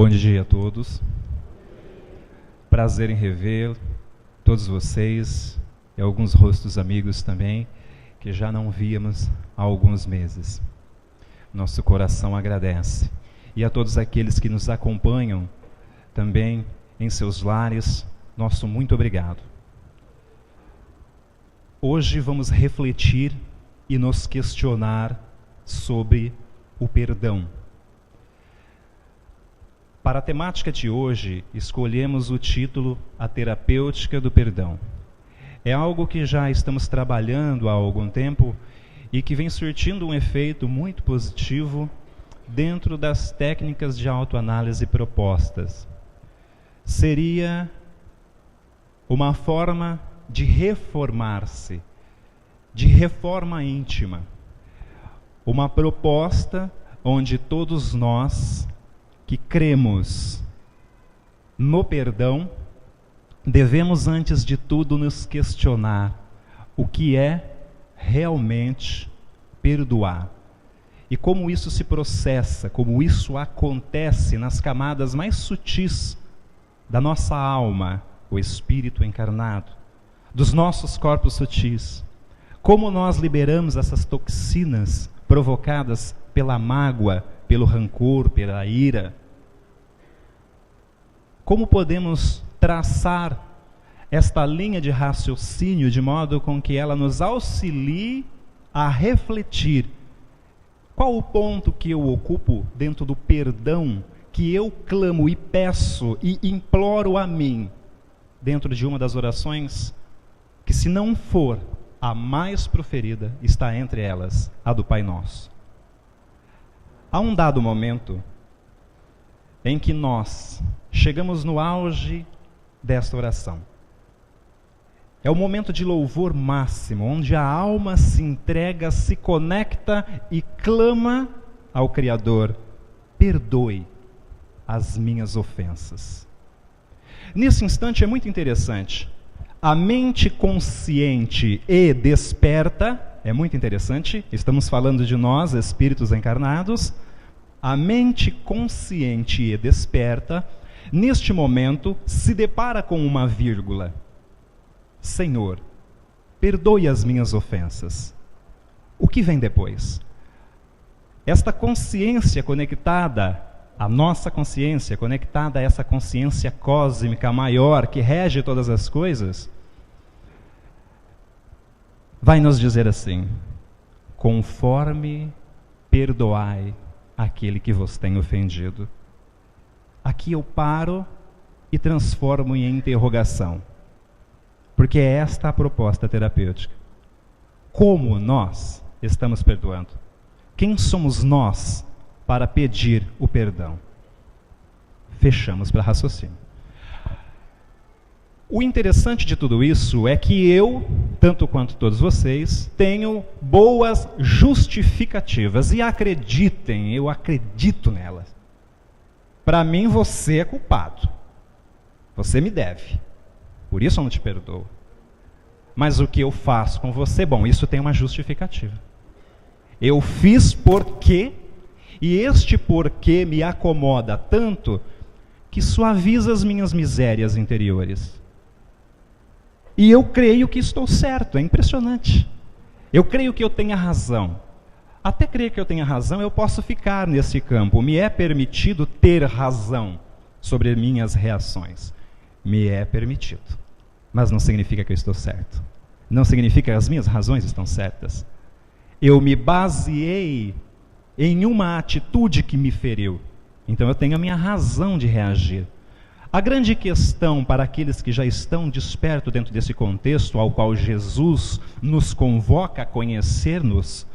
Bom dia a todos. Prazer em rever todos vocês e alguns rostos amigos também, que já não víamos há alguns meses. Nosso coração agradece. E a todos aqueles que nos acompanham também em seus lares, nosso muito obrigado. Hoje vamos refletir e nos questionar sobre o perdão. Para a temática de hoje, escolhemos o título A Terapêutica do Perdão. É algo que já estamos trabalhando há algum tempo e que vem surtindo um efeito muito positivo dentro das técnicas de autoanálise propostas. Seria uma forma de reformar-se, de reforma íntima. Uma proposta onde todos nós que cremos no perdão, devemos antes de tudo nos questionar o que é realmente perdoar. E como isso se processa, como isso acontece nas camadas mais sutis da nossa alma, o espírito encarnado, dos nossos corpos sutis. Como nós liberamos essas toxinas provocadas pela mágoa, pelo rancor, pela ira. Como podemos traçar esta linha de raciocínio de modo com que ela nos auxilie a refletir qual o ponto que eu ocupo dentro do perdão que eu clamo e peço e imploro a mim dentro de uma das orações que, se não for a mais proferida, está entre elas a do Pai Nosso. Há um dado momento em que nós chegamos no auge desta oração. É o momento de louvor máximo, onde a alma se entrega, se conecta e clama ao Criador: perdoe as minhas ofensas. Nesse instante é muito interessante. A mente consciente e desperta, é muito interessante, estamos falando de nós, espíritos encarnados. A mente consciente e desperta, neste momento, se depara com uma vírgula. Senhor, perdoe as minhas ofensas. O que vem depois? Esta consciência conectada, a nossa consciência conectada a essa consciência cósmica maior que rege todas as coisas, vai nos dizer assim: conforme perdoai aquele que vos tem ofendido. Aqui eu paro e transformo em interrogação, porque é esta a proposta terapêutica. Como nós estamos perdoando? Quem somos nós para pedir o perdão? Fechamos para raciocínio. O interessante de tudo isso é que eu, tanto quanto todos vocês, tenho boas justificativas. E acreditem, eu acredito nelas. Para mim, você é culpado. Você me deve. Por isso eu não te perdoo. Mas o que eu faço com você? Bom, isso tem uma justificativa. Eu fiz porque, e este porquê me acomoda tanto que suaviza as minhas misérias interiores. E eu creio que estou certo, é impressionante. Eu creio que eu tenha razão. Até crer que eu tenha razão, eu posso ficar nesse campo. Me é permitido ter razão sobre minhas reações. Me é permitido. Mas não significa que eu estou certo. Não significa que as minhas razões estão certas. Eu me baseei em uma atitude que me feriu. Então eu tenho a minha razão de reagir. A grande questão para aqueles que já estão despertos dentro desse contexto ao qual Jesus nos convoca a conhecer-nos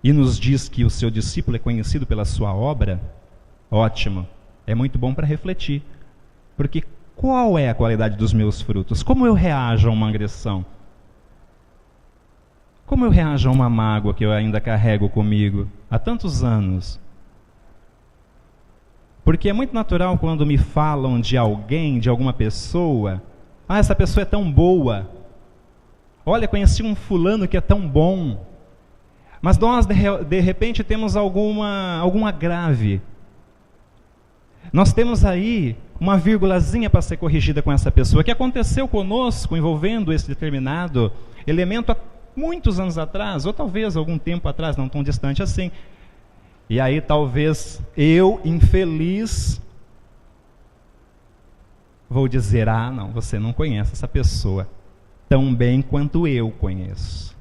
e nos diz que o seu discípulo é conhecido pela sua obra, ótimo, é muito bom para refletir. Porque qual é a qualidade dos meus frutos? Como eu reajo a uma agressão? Como eu reajo a uma mágoa que eu ainda carrego comigo há tantos anos? Porque é muito natural quando me falam de alguém, de alguma pessoa, essa pessoa é tão boa. Olha, conheci um fulano que é tão bom. Mas nós, de repente, temos algum agrave. Nós temos aí uma vírgulazinha para ser corrigida com essa pessoa, que aconteceu conosco envolvendo esse determinado elemento há muitos anos atrás, ou talvez algum tempo atrás, não tão distante assim. E aí talvez eu, infeliz, vou dizer, não, você não conhece essa pessoa tão bem quanto eu conheço.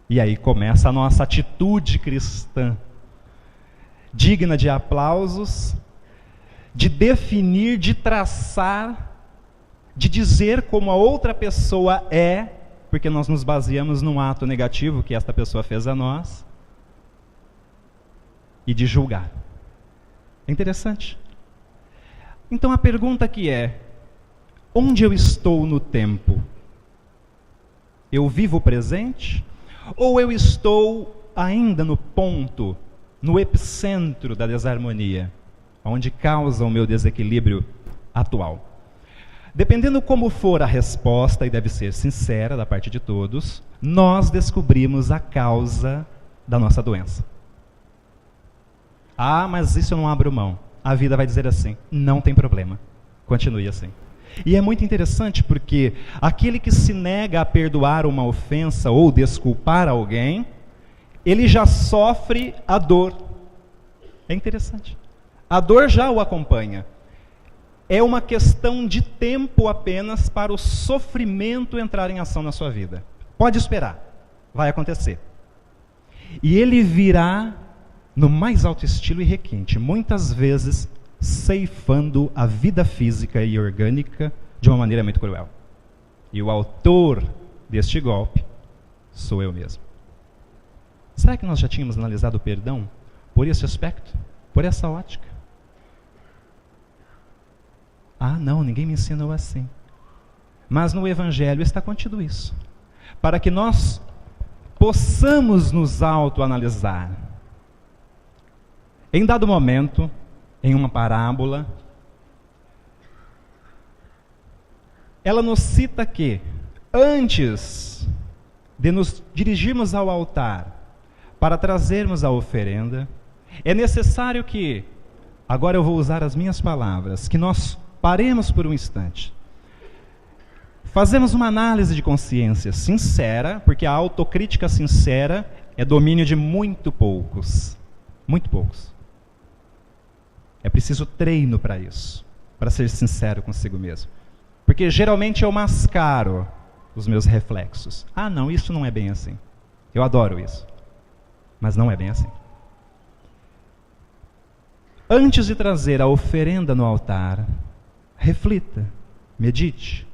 E aí começa a nossa atitude cristã, digna de aplausos, de definir, de traçar, de dizer como a outra pessoa é, porque nós nos baseamos num ato negativo que esta pessoa fez a nós, e de julgar. É interessante. Então a pergunta que é: onde eu estou no tempo? Eu vivo o presente? Ou eu estou ainda no ponto, no epicentro da desarmonia, onde causa o meu desequilíbrio atual? Dependendo como for a resposta, e deve ser sincera da parte de todos, nós descobrimos a causa da nossa doença. Mas isso eu não abro mão. A vida vai dizer assim: não tem problema, continue assim. E é muito interessante porque aquele que se nega a perdoar uma ofensa ou desculpar alguém, ele já sofre a dor. É interessante. A dor já o acompanha. É uma questão de tempo apenas para o sofrimento entrar em ação na sua vida. Pode esperar, vai acontecer. E ele virá no mais alto estilo e requinte, muitas vezes ceifando a vida física e orgânica de uma maneira muito cruel. E o autor deste golpe sou eu mesmo. Será que nós já tínhamos analisado o perdão por esse aspecto, por essa ótica? Não, ninguém me ensinou assim. Mas no Evangelho está contido isso, para que nós possamos nos autoanalisar. Em dado momento, em uma parábola, ela nos cita que, antes de nos dirigirmos ao altar para trazermos a oferenda, é necessário que, agora eu vou usar as minhas palavras, que nós paremos por um instante. Fazemos uma análise de consciência sincera, porque a autocrítica sincera é domínio de muito poucos. Muito poucos. É preciso treino para isso, para ser sincero consigo mesmo. Porque geralmente eu mascaro os meus reflexos. Não, isso não é bem assim. Eu adoro isso. Mas não é bem assim. Antes de trazer a oferenda no altar, reflita, medite,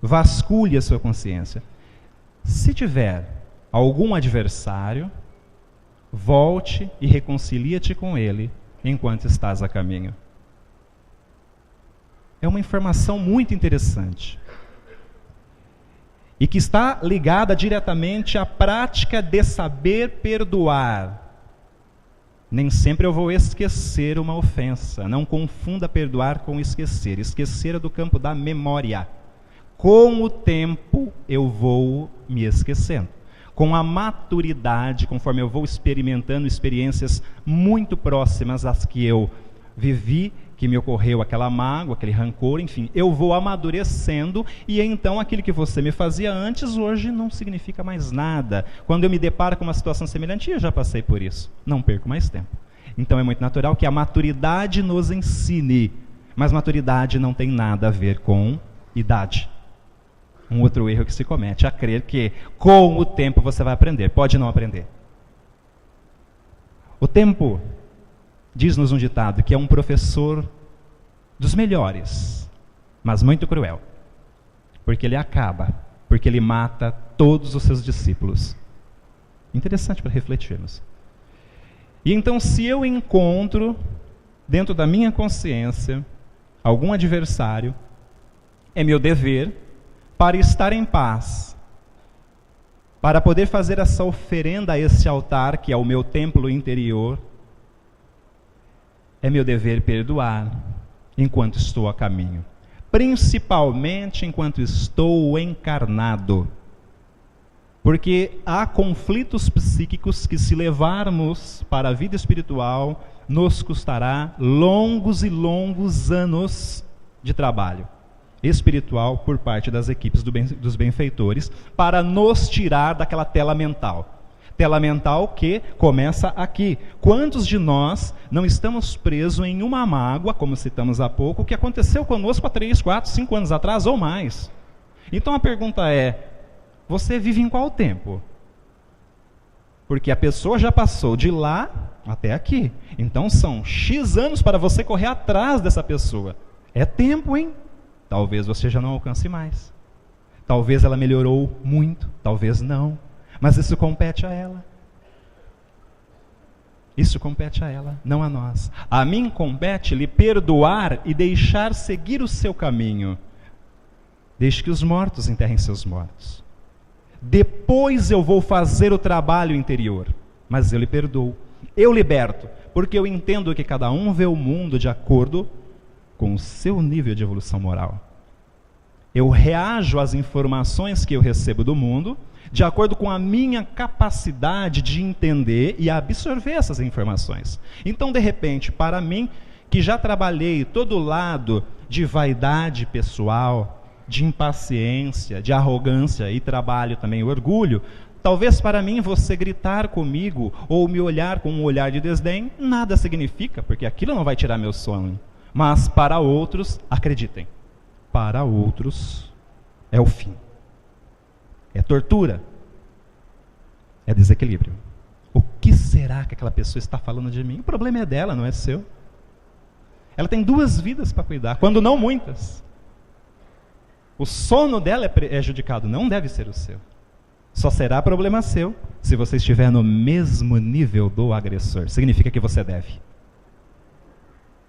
vasculhe a sua consciência. Se tiver algum adversário, volte e reconcilia-te com ele enquanto estás a caminho. É uma informação muito interessante e que está ligada diretamente à prática de saber perdoar. Nem sempre eu vou esquecer uma ofensa. Não confunda perdoar com esquecer. Esquecer é do campo da memória. Com o tempo eu vou me esquecendo. Com a maturidade, conforme eu vou experimentando experiências muito próximas às que eu vivi, que me ocorreu aquela mágoa, aquele rancor, enfim, eu vou amadurecendo e então aquilo que você me fazia antes, hoje não significa mais nada. Quando eu me deparo com uma situação semelhante, eu já passei por isso, não perco mais tempo. Então é muito natural que a maturidade nos ensine, mas maturidade não tem nada a ver com idade. Um outro erro que se comete é crer que com o tempo você vai aprender. Pode não aprender. O tempo, diz-nos um ditado, que é um professor dos melhores, mas muito cruel. Porque ele acaba, porque ele mata todos os seus discípulos. Interessante para refletirmos. E então, se eu encontro, dentro da minha consciência, algum adversário, é meu dever, para estar em paz, para poder fazer essa oferenda a esse altar, que é o meu templo interior, é meu dever perdoar enquanto estou a caminho, principalmente enquanto estou encarnado. Porque há conflitos psíquicos que, se levarmos para a vida espiritual, nos custará longos e longos anos de trabalho espiritual por parte das equipes dos benfeitores, para nos tirar daquela tela mental. Tela mental que começa aqui. Quantos de nós não estamos presos em uma mágoa, como citamos há pouco, que aconteceu conosco há 3, 4, 5 anos atrás ou mais? Então a pergunta é, você vive em qual tempo? Porque a pessoa já passou de lá até aqui. Então são X anos para você correr atrás dessa pessoa. É tempo, hein? Talvez você já não alcance mais. Talvez ela melhorou muito, talvez não. Mas isso compete a ela. Isso compete a ela, não a nós. A mim compete lhe perdoar e deixar seguir o seu caminho. Deixe que os mortos enterrem seus mortos. Depois eu vou fazer o trabalho interior. Mas eu lhe perdoo. Eu liberto. Porque eu entendo que cada um vê o mundo de acordo com o seu nível de evolução moral. Eu reajo às informações que eu recebo do mundo de acordo com a minha capacidade de entender e absorver essas informações. Então, de repente, para mim, que já trabalhei todo lado de vaidade pessoal, de impaciência, de arrogância e trabalho também o orgulho, talvez para mim você gritar comigo ou me olhar com um olhar de desdém nada significa, porque aquilo não vai tirar meu sono. Mas para outros, acreditem, para outros é o fim. É tortura. É desequilíbrio. O que será que aquela pessoa está falando de mim? O problema é dela, não é seu. Ela tem 2 vidas para cuidar, quando não muitas. O sono dela é prejudicado, não deve ser o seu. Só será problema seu se você estiver no mesmo nível do agressor. Significa que você deve.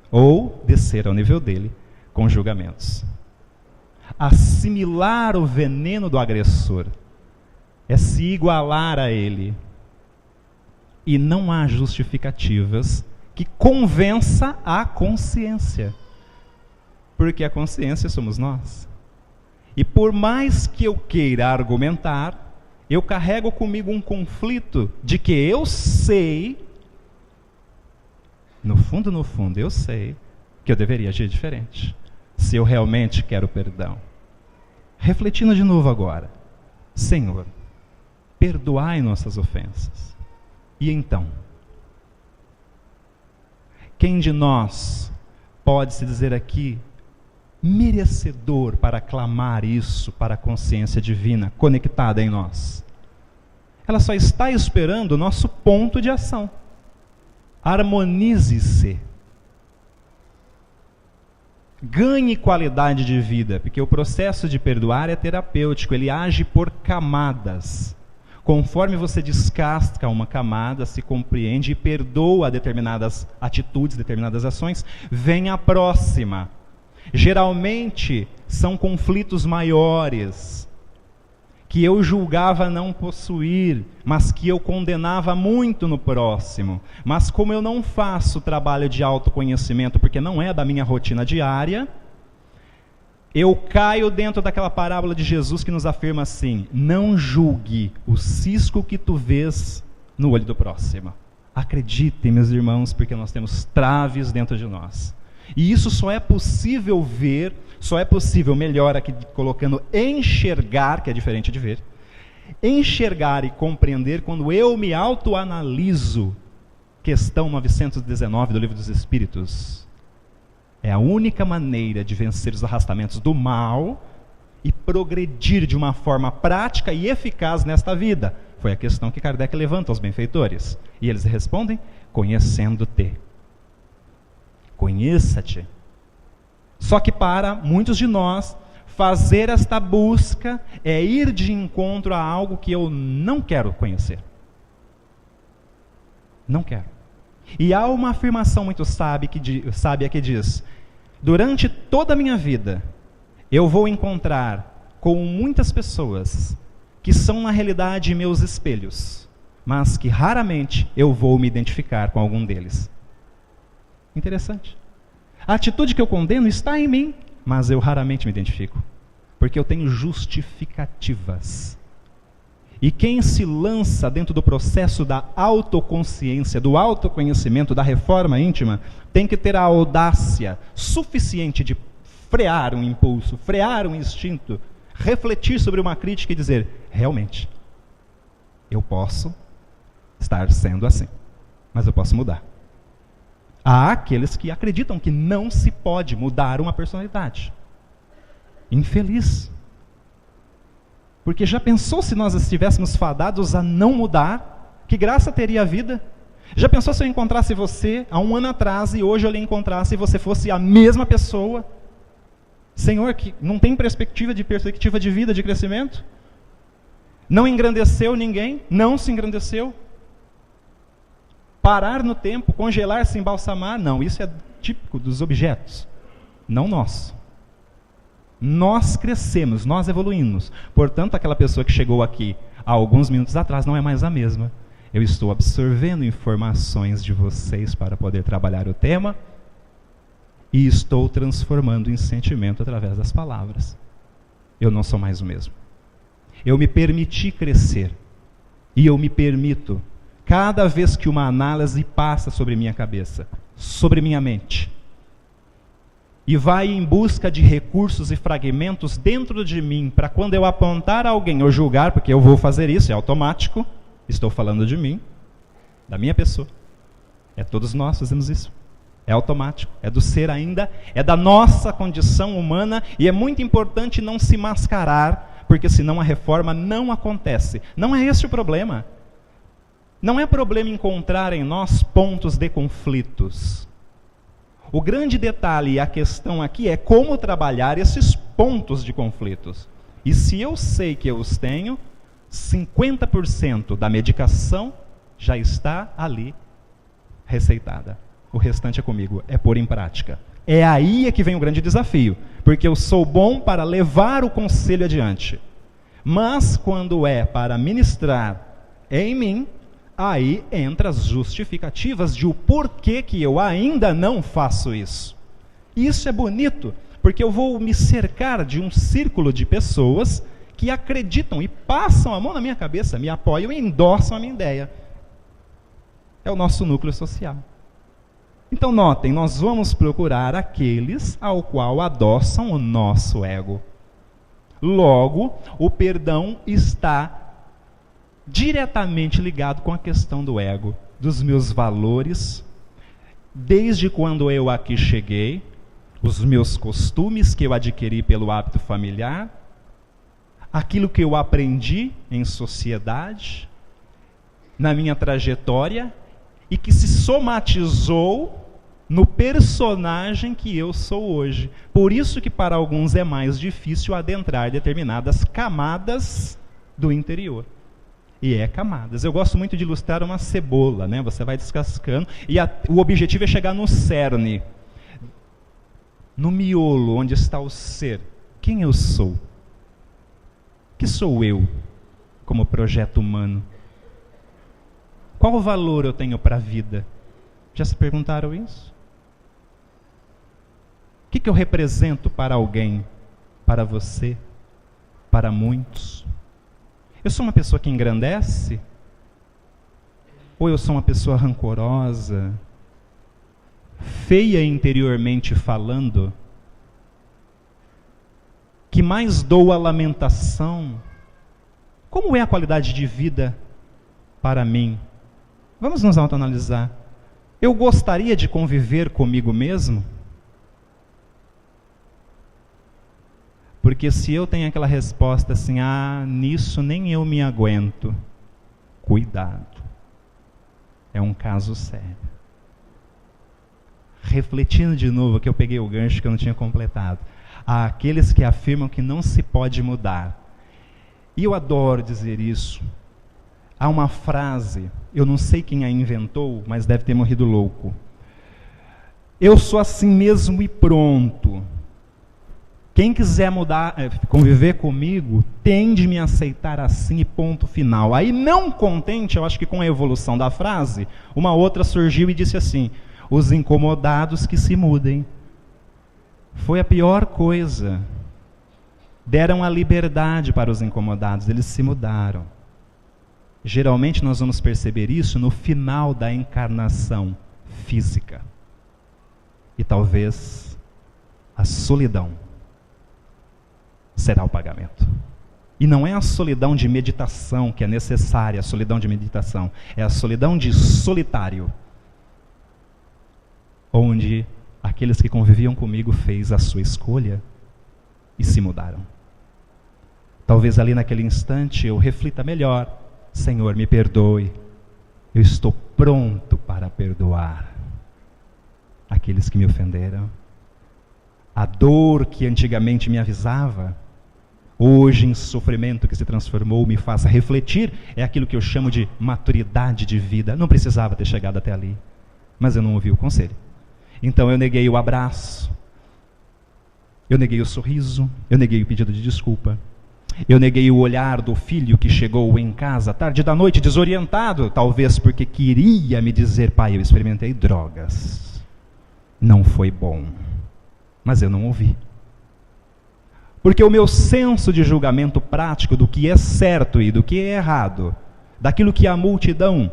Ou descer ao nível dele com julgamentos. Assimilar o veneno do agressor é se igualar a ele. E não há justificativas que convença a consciência. Porque a consciência somos nós. E por mais que eu queira argumentar, eu carrego comigo um conflito de que eu sei, no fundo, eu sei que eu deveria agir diferente. Se eu realmente quero perdão. Refletindo de novo agora. Senhor, perdoai nossas ofensas. E então? Quem de nós pode se dizer aqui merecedor para clamar isso para a consciência divina conectada em nós? Ela só está esperando o nosso ponto de ação. Harmonize-se. Ganhe qualidade de vida, porque o processo de perdoar é terapêutico, ele age por camadas. Conforme você descasca uma camada, se compreende e perdoa determinadas atitudes, determinadas ações, vem a próxima. Geralmente são conflitos maiores, que eu julgava não possuir, mas que eu condenava muito no próximo. Mas como eu não faço trabalho de autoconhecimento, porque não é da minha rotina diária, eu caio dentro daquela parábola de Jesus que nos afirma assim: não julgue o cisco que tu vês no olho do próximo. Acreditem, meus irmãos, porque nós temos traves dentro de nós. E isso só é possível ver, só é possível, melhor aqui colocando, enxergar, que é diferente de ver, enxergar e compreender quando eu me autoanaliso. Questão 919 do Livro dos Espíritos. É a única maneira de vencer os arrastamentos do mal e progredir de uma forma prática e eficaz nesta vida. Foi a questão que Kardec levanta aos benfeitores. E eles respondem: conhecendo-te. Conheça-te. Só que para muitos de nós, fazer esta busca é ir de encontro a algo que eu não quero conhecer. Não quero. E há uma afirmação muito sábia que diz: durante toda a minha vida, eu vou encontrar com muitas pessoas que são na realidade meus espelhos, mas que raramente eu vou me identificar com algum deles. Interessante. A atitude que eu condeno está em mim, mas eu raramente me identifico, porque eu tenho justificativas. E quem se lança dentro do processo da autoconsciência, do autoconhecimento, da reforma íntima, tem que ter a audácia suficiente de frear um impulso, frear um instinto, refletir sobre uma crítica e dizer, realmente, eu posso estar sendo assim, mas eu posso mudar. Há aqueles que acreditam que não se pode mudar uma personalidade. Infeliz. Porque já pensou se nós estivéssemos fadados a não mudar? Que graça teria a vida? Já pensou se eu encontrasse você há 1 ano atrás e hoje eu lhe encontrasse e você fosse a mesma pessoa? Senhor, que não tem perspectiva de vida, de crescimento? Não engrandeceu ninguém? Não se engrandeceu? Parar no tempo, congelar-se, embalsamar? Não, isso é típico dos objetos, não nós. Nós crescemos, nós evoluímos. Portanto, aquela pessoa que chegou aqui há alguns minutos atrás não é mais a mesma. Eu estou absorvendo informações de vocês para poder trabalhar o tema e estou transformando em sentimento através das palavras. Eu não sou mais o mesmo. Eu me permiti crescer. E eu me permito, cada vez que uma análise passa sobre minha cabeça, sobre minha mente, e vai em busca de recursos e fragmentos dentro de mim, para quando eu apontar a alguém ou julgar, porque eu vou fazer isso, é automático, estou falando de mim, da minha pessoa. Todos nós fazemos isso. É automático, é do ser ainda, é da nossa condição humana, e é muito importante não se mascarar, porque senão a reforma não acontece. Não é esse o problema. Não é problema encontrar em nós pontos de conflitos. O grande detalhe e a questão aqui é como trabalhar esses pontos de conflitos. E se eu sei que eu os tenho, 50% da medicação já está ali receitada. O restante é comigo, é pôr em prática. É aí que vem o grande desafio, porque eu sou bom para levar o conselho adiante. Mas quando é para ministrar em mim, aí entra as justificativas de o porquê que eu ainda não faço isso. E isso é bonito, porque eu vou me cercar de um círculo de pessoas que acreditam e passam a mão na minha cabeça, me apoiam e endossam a minha ideia. É o nosso núcleo social. Então notem, nós vamos procurar aqueles ao qual adoçam o nosso ego. Logo, o perdão está diretamente ligado com a questão do ego, dos meus valores, desde quando eu aqui cheguei, os meus costumes que eu adquiri pelo hábito familiar, aquilo que eu aprendi em sociedade, na minha trajetória, e que se somatizou no personagem que eu sou hoje. Por isso que para alguns é mais difícil adentrar determinadas camadas do interior. E camadas. Eu gosto muito de ilustrar uma cebola, né? Você vai descascando e o objetivo é chegar no cerne, no miolo, onde está o ser. Quem eu sou? Que sou eu como projeto humano? Qual o valor eu tenho para a vida? Já se perguntaram isso? O que eu represento para alguém? Para você? Para muitos? Eu sou uma pessoa que engrandece? Ou eu sou uma pessoa rancorosa, feia interiormente falando, que mais dou a lamentação? Como é a qualidade de vida para mim? Vamos nos autoanalisar. Eu gostaria de conviver comigo mesmo? Porque se eu tenho aquela resposta assim, nisso nem eu me aguento, cuidado. É um caso sério. Refletindo de novo, que eu peguei o gancho que eu não tinha completado. Há aqueles que afirmam que não se pode mudar. E eu adoro dizer isso. Há uma frase, eu não sei quem a inventou, mas deve ter morrido louco. Eu sou assim mesmo e pronto. Quem quiser mudar, conviver comigo, tem de me aceitar assim e ponto final. Aí, não contente, eu acho que com a evolução da frase, uma outra surgiu e disse assim: os incomodados que se mudem. Foi a pior coisa. Deram a liberdade para os incomodados, eles se mudaram. Geralmente nós vamos perceber isso no final da encarnação física. E talvez a solidão será o pagamento. E não é a solidão de meditação que é necessária, a solidão de meditação. É a solidão de solitário. Onde aqueles que conviviam comigo fez a sua escolha e se mudaram. Talvez ali naquele instante eu reflita melhor. Senhor, me perdoe. Eu estou pronto para perdoar aqueles que me ofenderam. A dor que antigamente me avisava, hoje em sofrimento que se transformou, me faz refletir. É aquilo que eu chamo de maturidade de vida. Não precisava ter chegado até ali, mas eu não ouvi o conselho. Então eu neguei o abraço, eu neguei o sorriso, eu neguei o pedido de desculpa. Eu neguei o olhar do filho que chegou em casa tarde da noite, desorientado, talvez porque queria me dizer: pai, eu experimentei drogas, não foi bom. Mas eu não ouvi. Porque o meu senso de julgamento prático do que é certo e do que é errado, daquilo que a multidão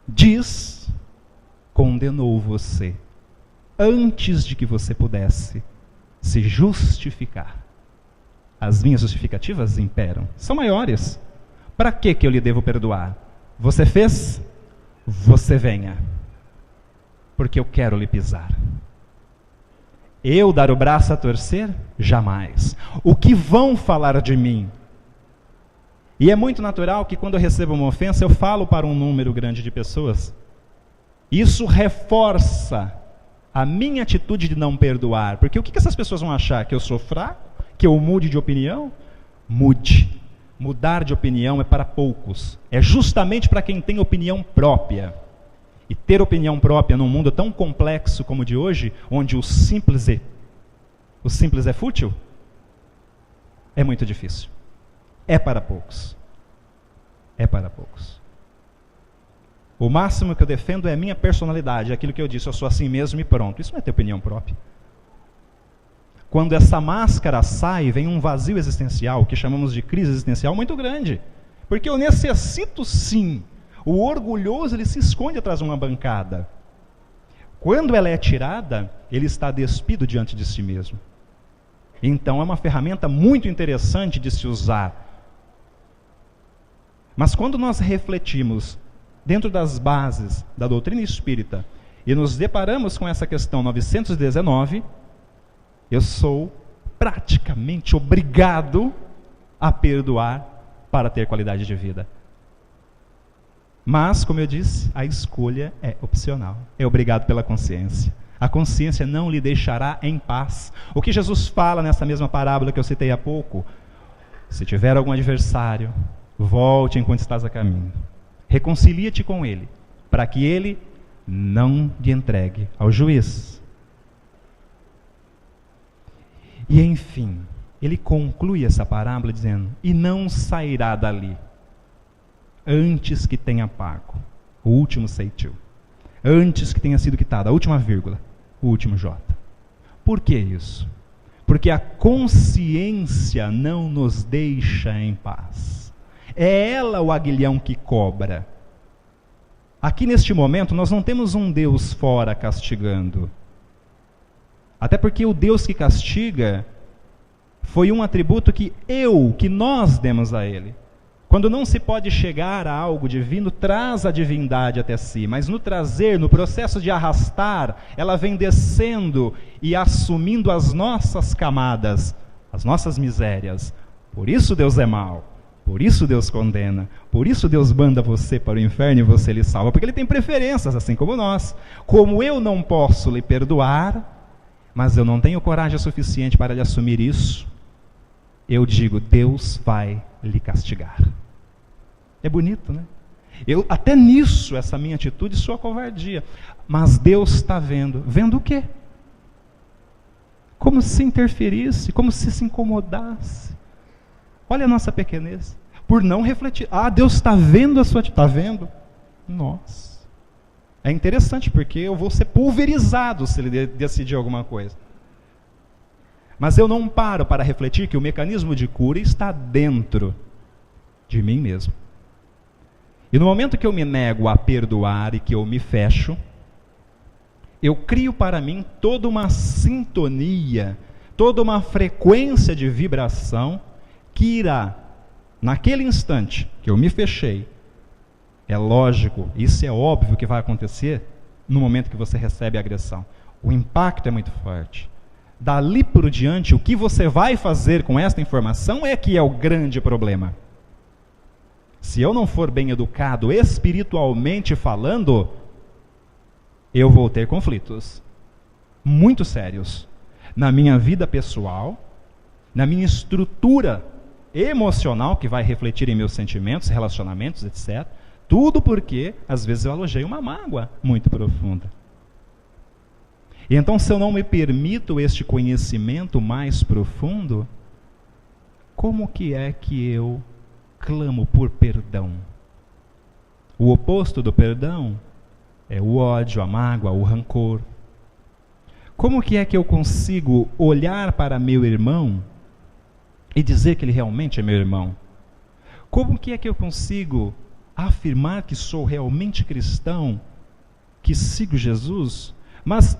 diz, condenou você, antes de que você pudesse se justificar. As minhas justificativas imperam, são maiores. Para que eu lhe devo perdoar? Você fez? Você venha, porque eu quero lhe pisar. Eu dar o braço a torcer? Jamais. O que vão falar de mim? E é muito natural que quando eu recebo uma ofensa, eu falo para um número grande de pessoas. Isso reforça a minha atitude de não perdoar. Porque o que essas pessoas vão achar? Que eu sou fraco? Que eu mude de opinião? Mude. Mudar de opinião é para poucos. É justamente para quem tem opinião própria. E ter opinião própria num mundo tão complexo como o de hoje, onde o simples é fútil, é muito difícil. É para poucos. É para poucos. O máximo que eu defendo é a minha personalidade, aquilo que eu disse, eu sou assim mesmo e pronto. Isso não é ter opinião própria. Quando essa máscara sai, vem um vazio existencial, que chamamos de crise existencial, muito grande. Porque eu necessito sim. O orgulhoso, ele se esconde atrás de uma bancada. Quando ela é tirada, ele está despido diante de si mesmo. Então é uma ferramenta muito interessante de se usar. Mas quando nós refletimos dentro das bases da doutrina espírita e nos deparamos com essa questão 919, eu sou praticamente obrigado a perdoar para ter qualidade de vida. Mas, como eu disse, a escolha é opcional. É obrigado pela consciência. A consciência não lhe deixará em paz. O que Jesus fala nessa mesma parábola que eu citei há pouco: se tiver algum adversário, volte enquanto estás a caminho. Reconcilia-te com ele, para que ele não lhe entregue ao juiz. E enfim, ele conclui essa parábola dizendo: e não sairá dali antes que tenha pago o último ceitil, antes que tenha sido quitada a última vírgula, o último J. Por que isso? Porque a consciência não nos deixa em paz. É ela o aguilhão que cobra. Aqui neste momento nós não temos um Deus fora castigando. Até porque o Deus que castiga foi um atributo que nós demos a ele. Quando não se pode chegar a algo divino, traz a divindade até si. Mas no trazer, no processo de arrastar, ela vem descendo e assumindo as nossas camadas, as nossas misérias. Por isso Deus é mau. Por isso Deus condena. Por isso Deus manda você para o inferno e você lhe salva. Porque Ele tem preferências, assim como nós. Como eu não posso lhe perdoar, mas eu não tenho coragem suficiente para lhe assumir isso, eu digo: Deus vai lhe castigar. É bonito, né? Até nisso, essa minha atitude soa covardia. Mas Deus está vendo. Vendo o quê? Como se interferisse, como se incomodasse. Olha a nossa pequenez. Por não refletir. Deus está vendo a sua atitude. Está vendo? Nossa. É interessante, porque eu vou ser pulverizado se Ele decidir alguma coisa. Mas eu não paro para refletir que o mecanismo de cura está dentro de mim mesmo. E no momento que eu me nego a perdoar e que eu me fecho, eu crio para mim toda uma sintonia, toda uma frequência de vibração que irá, naquele instante que eu me fechei, é lógico, isso é óbvio que vai acontecer no momento que você recebe a agressão. O impacto é muito forte. Dali por diante, o que você vai fazer com esta informação é que é o grande problema. Se eu não for bem educado espiritualmente falando, eu vou ter conflitos muito sérios na minha vida pessoal, na minha estrutura emocional, que vai refletir em meus sentimentos, relacionamentos, etc. Tudo porque, às vezes, eu alojei uma mágoa muito profunda. E então, se eu não me permito este conhecimento mais profundo, como que é que eu clamo por perdão? O oposto do perdão é o ódio, a mágoa, o rancor. Como que é que eu consigo olhar para meu irmão e dizer que ele realmente é meu irmão? Como que é que eu consigo afirmar que sou realmente cristão, que sigo Jesus, mas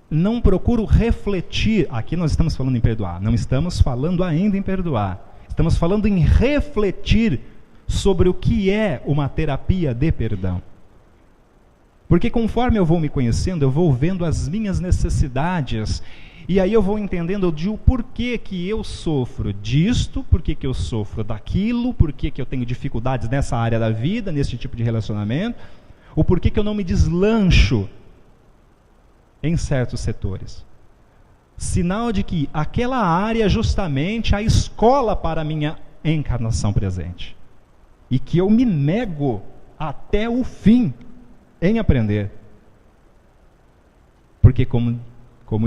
não procuro refletir? Aqui nós estamos falando em perdoar, não estamos falando ainda em perdoar. Estamos falando em refletir sobre o que é uma terapia de perdão. Porque conforme eu vou me conhecendo, eu vou vendo as minhas necessidades, e aí eu vou entendendo de o porquê que eu sofro disto, porquê que eu sofro daquilo, porquê que eu tenho dificuldades nessa área da vida, nesse tipo de relacionamento, o porquê que eu não me deslancho em certos setores. Sinal de que aquela área é justamente a escola para a minha encarnação presente. E que eu me nego até o fim em aprender. Porque, como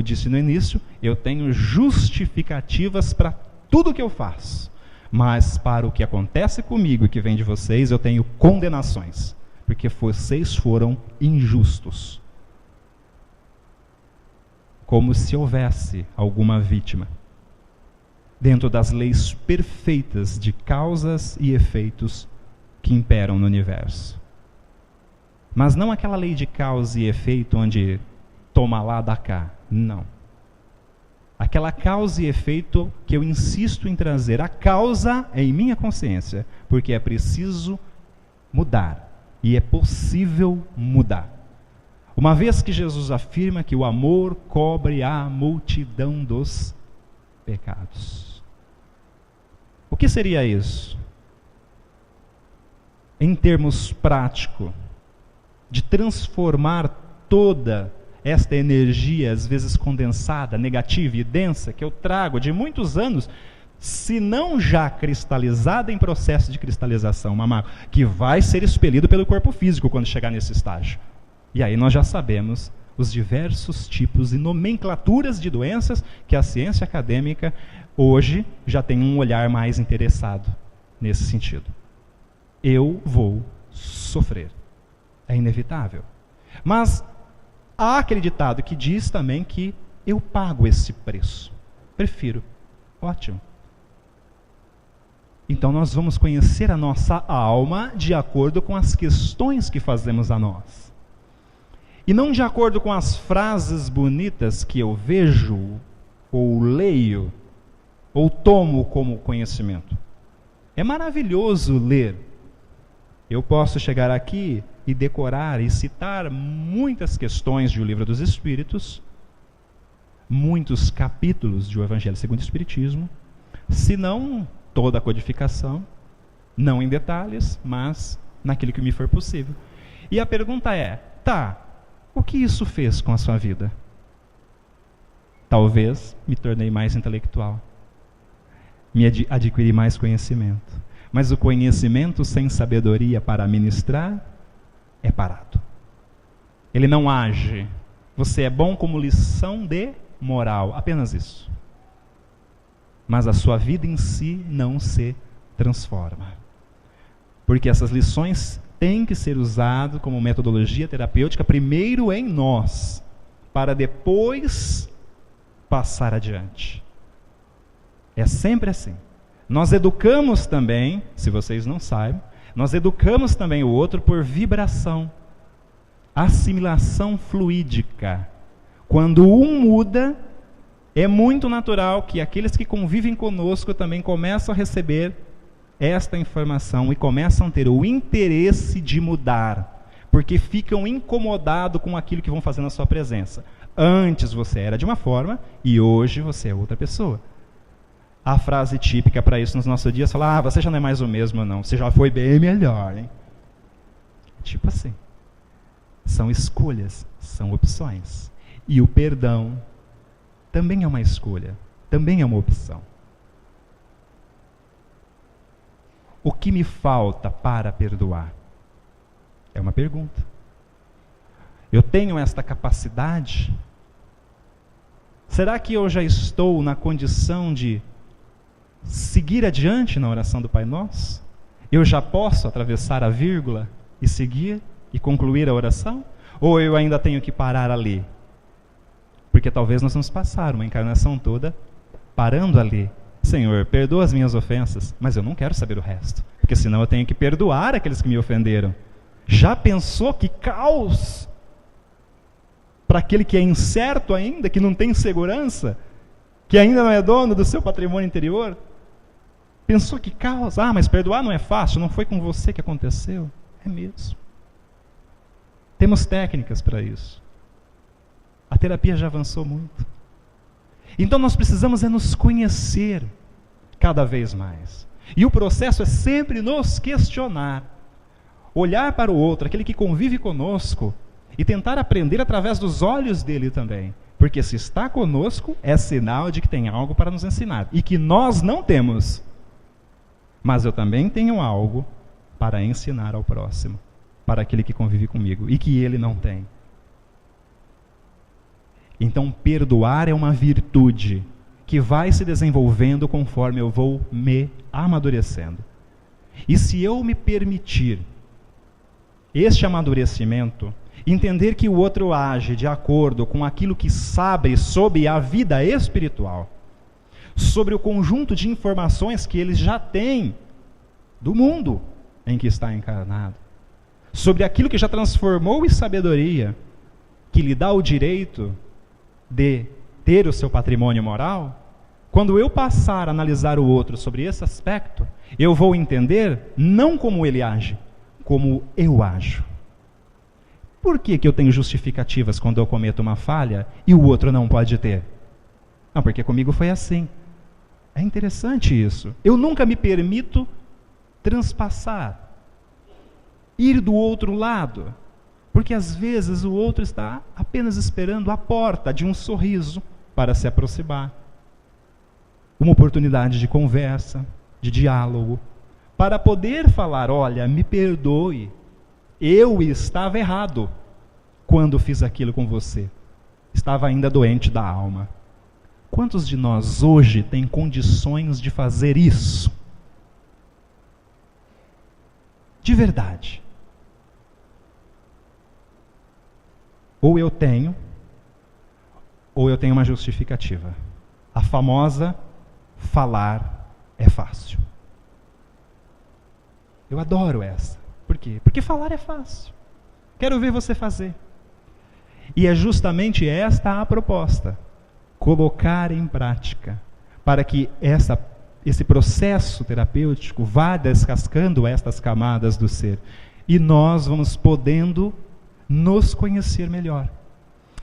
disse no início, eu tenho justificativas para tudo que eu faço. Mas para o que acontece comigo e que vem de vocês, eu tenho condenações. Porque vocês foram injustos. Como se houvesse alguma vítima, dentro das leis perfeitas de causas e efeitos que imperam no universo. Mas não aquela lei de causa e efeito onde toma lá, dá cá. Não. Aquela causa e efeito que eu insisto em trazer. A causa é em minha consciência, porque é preciso mudar. E é possível mudar. Uma vez que Jesus afirma que o amor cobre a multidão dos pecados. O que seria isso? Em termos práticos, de transformar toda esta energia, às vezes condensada, negativa e densa, que eu trago de muitos anos, se não já cristalizada em processo de cristalização, uma mágoa, que vai ser expelido pelo corpo físico quando chegar nesse estágio. E aí nós já sabemos os diversos tipos e nomenclaturas de doenças que a ciência acadêmica hoje já tem um olhar mais interessado nesse sentido. Eu vou sofrer. É inevitável. Mas há aquele ditado que diz também que eu pago esse preço. Prefiro. Ótimo. Então nós vamos conhecer a nossa alma de acordo com as questões que fazemos a nós. E não de acordo com as frases bonitas que eu vejo, ou leio, ou tomo como conhecimento. É maravilhoso ler. Eu posso chegar aqui e decorar e citar muitas questões do Livro dos Espíritos, muitos capítulos do Evangelho segundo o Espiritismo, se não toda a codificação, não em detalhes, mas naquilo que me for possível. E a pergunta é, o que isso fez com a sua vida? Talvez me tornei mais intelectual, me adquiri mais conhecimento. Mas o conhecimento sem sabedoria para ministrar é parado. Ele não age. Você é bom como lição de moral, apenas isso. Mas a sua vida em si não se transforma. Porque essas lições têm que ser usadas como metodologia terapêutica primeiro em nós, para depois passar adiante. É sempre assim. Nós educamos também, se vocês não sabem, Nós educamos também o outro por vibração, assimilação fluídica. Quando um muda, é muito natural que aqueles que convivem conosco também começam a receber esta informação e começam a ter o interesse de mudar, porque ficam incomodados com aquilo que vão fazer na sua presença. Antes você era de uma forma e hoje você é outra pessoa. A frase típica para isso nos nossos dias fala: você já não é mais o mesmo não, você já foi bem melhor, hein? Tipo assim. São escolhas, são opções. E o perdão também é uma escolha, também é uma opção. O que me falta para perdoar? É uma pergunta. Eu tenho esta capacidade? Será que eu já estou na condição de seguir adiante na oração do Pai Nosso? Eu já posso atravessar a vírgula e seguir e concluir a oração? Ou eu ainda tenho que parar ali? Porque talvez nós vamos passar uma encarnação toda parando ali. Senhor, perdoa as minhas ofensas, mas eu não quero saber o resto, porque senão eu tenho que perdoar aqueles que me ofenderam. Já pensou que caos? Para aquele que é incerto ainda, que não tem segurança, que ainda não é dono do seu patrimônio interior? Pensou que caos? Mas perdoar não é fácil, não foi com você que aconteceu? É mesmo. Temos técnicas para isso. A terapia já avançou muito. Então nós precisamos nos conhecer cada vez mais. E o processo é sempre nos questionar. Olhar para o outro, aquele que convive conosco, e tentar aprender através dos olhos dele também. Porque se está conosco, é sinal de que tem algo para nos ensinar. E que nós não temos. Mas eu também tenho algo para ensinar ao próximo, para aquele que convive comigo, e que ele não tem. Então, perdoar é uma virtude que vai se desenvolvendo conforme eu vou me amadurecendo. E se eu me permitir este amadurecimento, entender que o outro age de acordo com aquilo que sabe sobre a vida espiritual, sobre o conjunto de informações que ele já tem do mundo em que está encarnado, sobre aquilo que já transformou em sabedoria, que lhe dá o direito de ter o seu patrimônio moral, quando eu passar a analisar o outro sobre esse aspecto, eu vou entender não como ele age, como eu ajo. Por que eu tenho justificativas quando eu cometo uma falha e o outro não pode ter? Não, porque comigo foi assim. É interessante isso. Eu nunca me permito transpassar, ir do outro lado, porque às vezes o outro está apenas esperando a porta de um sorriso para se aproximar. Uma oportunidade de conversa, de diálogo, para poder falar: olha, me perdoe, eu estava errado quando fiz aquilo com você. Estava ainda doente da alma. Quantos de nós hoje têm condições de fazer isso? De verdade. Ou eu tenho uma justificativa. A famosa: falar é fácil. Eu adoro essa. Por quê? Porque falar é fácil. Quero ver você fazer. E é justamente esta a proposta. Colocar em prática. Para que esse processo terapêutico vá descascando estas camadas do ser. E nós vamos podendo nos conhecer melhor.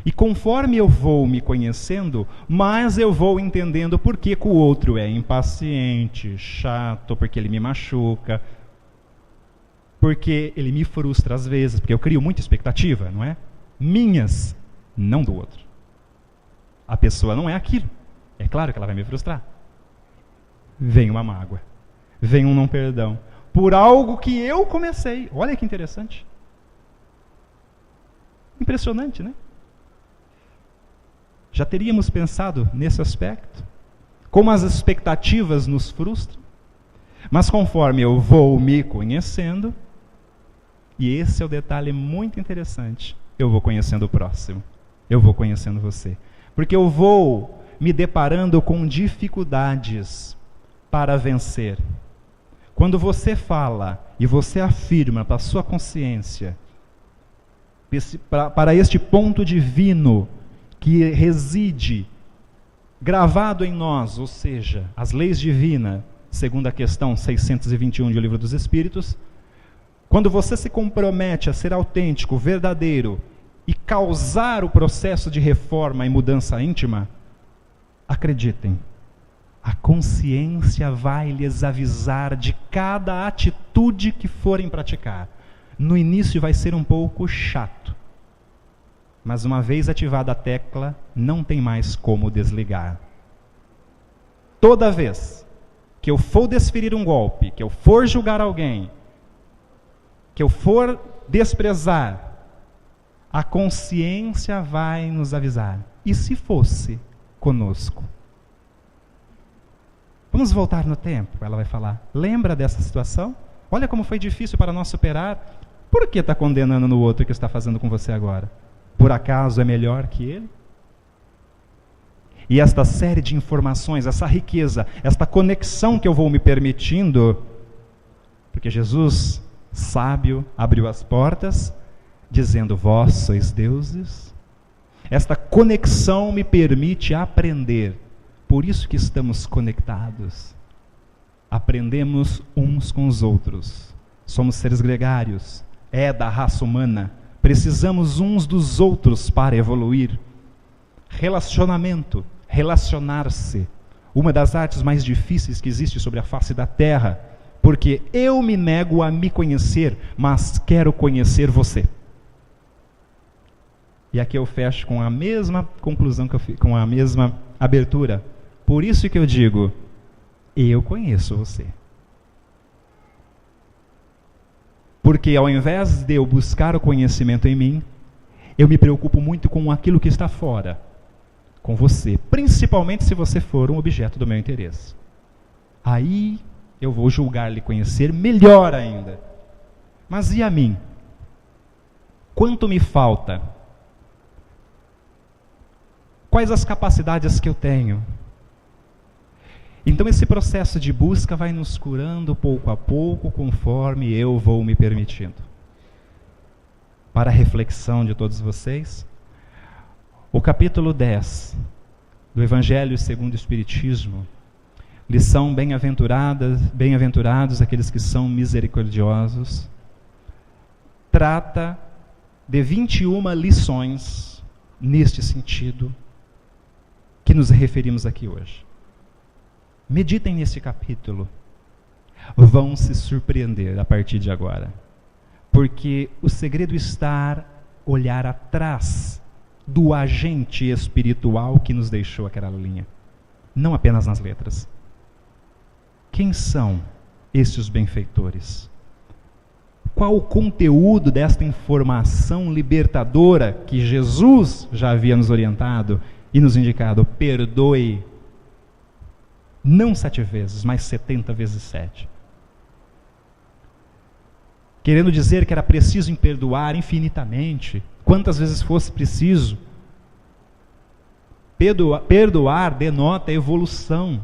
E conforme eu vou me conhecendo, mais eu vou entendendo por que o outro é impaciente, chato, porque ele me machuca, porque ele me frustra às vezes, porque eu crio muita expectativa, não é? Minhas, não do outro. A pessoa não é aquilo. É claro que ela vai me frustrar. Vem uma mágoa, vem um não perdão, por algo que eu comecei. Olha que interessante. Impressionante, né? Já teríamos pensado nesse aspecto? Como as expectativas nos frustram? Mas conforme eu vou me conhecendo, e esse é o detalhe muito interessante, eu vou conhecendo o próximo, eu vou conhecendo você. Porque eu vou me deparando com dificuldades para vencer, Quando você fala e você afirma para a sua consciência, para este ponto divino que reside gravado em nós, ou seja, as leis divinas, segundo a questão 621 do Livro dos Espíritos, quando você se compromete a ser autêntico, verdadeiro e causar o processo de reforma e mudança íntima, acreditem, a consciência vai lhes avisar de cada atitude que forem praticar. No início vai ser um pouco chato, mas uma vez ativada a tecla, não tem mais como desligar. Toda vez que eu for desferir um golpe, que eu for julgar alguém, que eu for desprezar, a consciência vai nos avisar. E se fosse conosco? Vamos voltar no tempo, ela vai falar. Lembra dessa situação? Olha como foi difícil para nós superar. Por que está condenando no outro o que está fazendo com você agora? Por acaso é melhor que ele? E esta série de informações, essa riqueza, esta conexão que eu vou me permitindo, porque Jesus, sábio, abriu as portas, dizendo, vós sois deuses. Esta conexão me permite aprender. Por isso que estamos conectados. Aprendemos uns com os outros. Somos seres gregários. É da raça humana. Precisamos uns dos outros para evoluir. Relacionamento, relacionar-se. Uma das artes mais difíceis que existe sobre a face da Terra. Porque eu me nego a me conhecer, mas quero conhecer você. E aqui eu fecho com a mesma conclusão que eu fiz, com a mesma abertura. Por isso que eu digo, eu conheço você. Porque ao invés de eu buscar o conhecimento em mim, eu me preocupo muito com aquilo que está fora, com você. Principalmente se você for um objeto do meu interesse. Aí eu vou julgar-lhe conhecer melhor ainda. Mas e a mim? Quanto me falta? Quais as capacidades que eu tenho? Então esse processo de busca vai nos curando pouco a pouco, conforme eu vou me permitindo. Para a reflexão de todos vocês, o capítulo 10 do Evangelho segundo o Espiritismo, lição bem-aventurados aqueles que são misericordiosos, trata de 21 lições neste sentido que nos referimos aqui hoje. Meditem nesse capítulo. Vão se surpreender a partir de agora. Porque o segredo está olhar atrás do agente espiritual que nos deixou aquela linha. Não apenas nas letras. Quem são estes benfeitores? Qual o conteúdo desta informação libertadora que Jesus já havia nos orientado e nos indicado? Perdoe. Não 7 vezes, mas 70 vezes 7. Querendo dizer que era preciso perdoar infinitamente, quantas vezes fosse preciso. Perdoar denota evolução.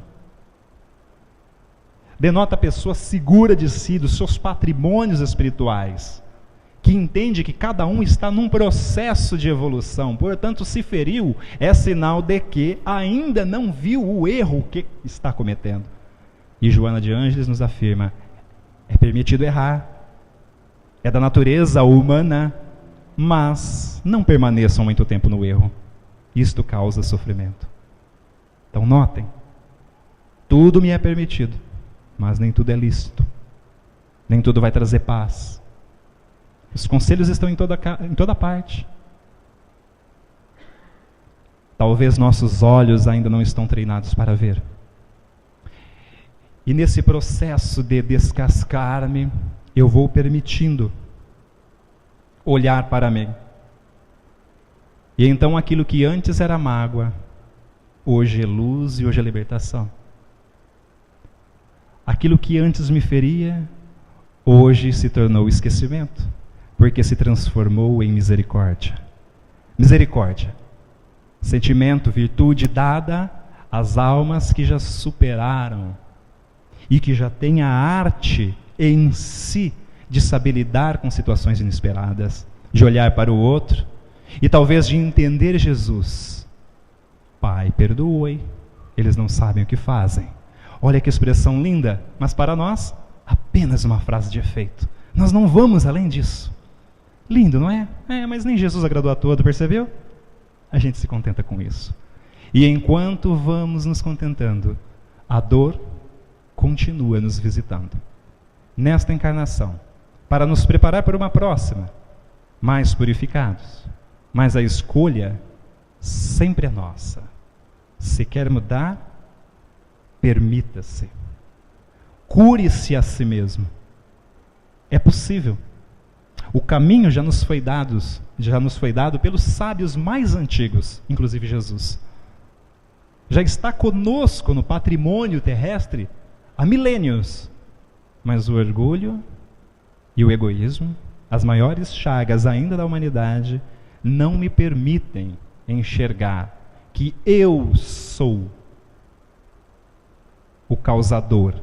Denota a pessoa segura de si, dos seus patrimônios espirituais, que entende que cada um está num processo de evolução. Portanto, se feriu, é sinal de que ainda não viu o erro que está cometendo. E Joana de Ângeles nos afirma, é permitido errar, é da natureza humana, mas não permaneçam muito tempo no erro. Isto causa sofrimento. Então notem, tudo me é permitido, mas nem tudo é lícito. Nem tudo vai trazer paz. Os conselhos estão em toda parte. Talvez nossos olhos ainda não estão treinados para ver. E nesse processo de descascar-me, eu vou permitindo olhar para mim. E então aquilo que antes era mágoa, hoje é luz e hoje é libertação. Aquilo que antes me feria, hoje se tornou esquecimento, porque se transformou em misericórdia. Misericórdia, sentimento, virtude dada às almas que já superaram e que já tem a arte em si de saber lidar com situações inesperadas, de olhar para o outro e talvez de entender Jesus. Pai, perdoe, eles não sabem o que fazem. Olha que expressão linda, mas para nós, apenas uma frase de efeito. Nós não vamos além disso. Lindo, não é? Mas nem Jesus agradou a todo, percebeu? A gente se contenta com isso. E enquanto vamos nos contentando, a dor continua nos visitando. Nesta encarnação, para nos preparar para uma próxima, mais purificados. Mas a escolha sempre é nossa. Se quer mudar, permita-se. Cure-se a si mesmo. É possível. O caminho já nos foi dado pelos sábios mais antigos, inclusive Jesus. Já está conosco no patrimônio terrestre há milênios. Mas o orgulho e o egoísmo, as maiores chagas ainda da humanidade, não me permitem enxergar que eu sou o causador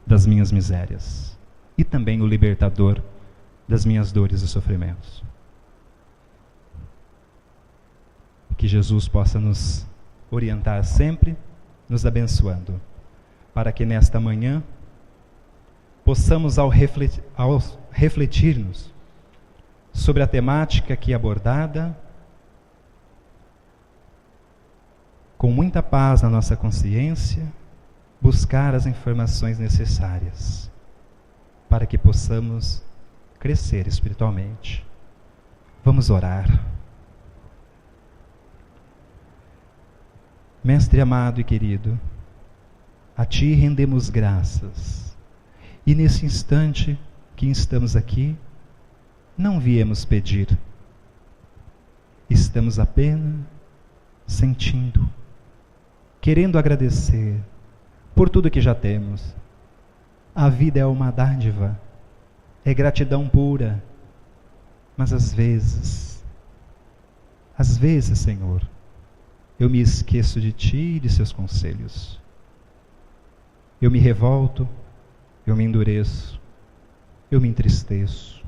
das minhas misérias e também o libertador das minhas dores e sofrimentos. Que Jesus possa nos orientar sempre, nos abençoando, para que nesta manhã possamos, ao refletirmos sobre a temática aqui abordada, com muita paz na nossa consciência, buscar as informações necessárias para que possamos crescer espiritualmente. Vamos orar. Mestre amado e querido, a Ti rendemos graças. E nesse instante que estamos aqui, não viemos pedir. Estamos apenas sentindo, querendo agradecer por tudo que já temos. A vida é uma dádiva, é gratidão pura, mas às vezes, Senhor, eu me esqueço de Ti e de Seus conselhos. Eu me revolto, eu me endureço, eu me entristeço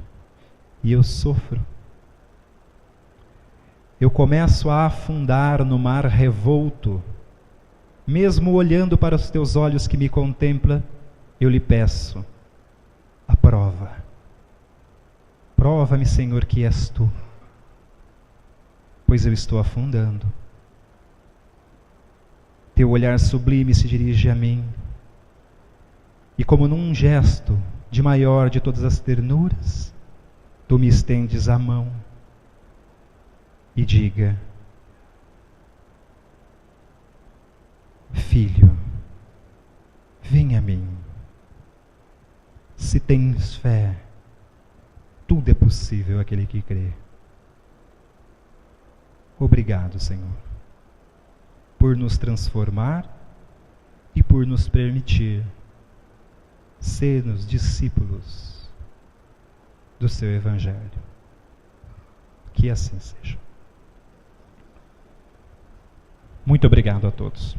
e eu sofro. Eu começo a afundar no mar revolto. Mesmo olhando para os Teus olhos que me contempla, eu lhe peço a prova. Prova-me, Senhor, que és Tu, pois eu estou afundando. Teu olhar sublime se dirige a mim, e como num gesto de maior de todas as ternuras, Tu me estendes a mão e diga: Filho, vem a mim. Se tens fé, tudo é possível àquele que crê. Obrigado, Senhor, por nos transformar e por nos permitir sermos discípulos do Seu Evangelho. Que assim seja. Muito obrigado a todos.